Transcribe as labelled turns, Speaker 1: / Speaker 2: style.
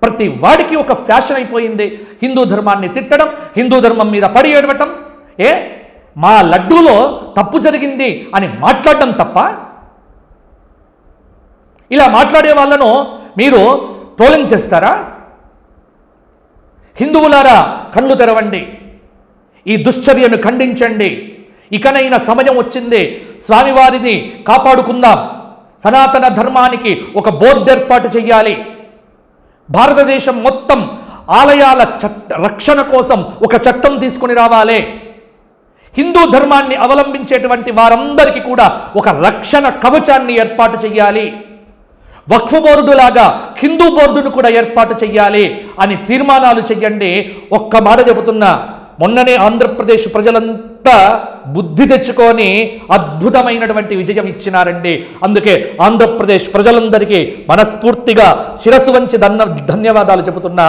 Speaker 1: ప్రతి వాడికి ఒక ఫ్యాషన్ అయిపోయింది హిందూ ధర్మాన్ని తిట్టడం, హిందూ ధర్మం మీద పడి ఏడవటం. మా లడ్డూలో తప్పు జరిగింది అని మాట్లాడటం తప్ప. ఇలా మాట్లాడే వాళ్ళను మీరు ట్రోలింగ్ చేస్తారా? హిందువులారా కళ్ళు తెరవండి, ఈ దుశ్చర్యను ఖండించండి. ఇకనైనా సమయం వచ్చింది, స్వామివారిని కాపాడుకుందాం. సనాతన ధర్మానికి ఒక బోర్డు ఏర్పాటు చేయాలి. భారతదేశం మొత్తం ఆలయాల రక్షణ కోసం ఒక చట్టం తీసుకుని రావాలి. హిందూ ధర్మాన్ని అవలంబించేటువంటి వారందరికీ కూడా ఒక రక్షణ కవచాన్ని ఏర్పాటు చేయాలి. వక్ఫ్ బోర్డు లాగా హిందూ బోర్డును కూడా ఏర్పాటు చేయాలి అని తీర్మానాలు చేయండి. ఒక్క మాట చెబుతున్నా, మొన్ననే ఆంధ్రప్రదేశ్ ప్రజలంతా బుద్ధి తెచ్చుకొని అద్భుతమైనటువంటి విజయం ఇచ్చినారండి. అందుకే ఆంధ్రప్రదేశ్ ప్రజలందరికీ మనస్ఫూర్తిగా శిరస్సు వంచి ధన్యవాదాలు చెబుతున్నా.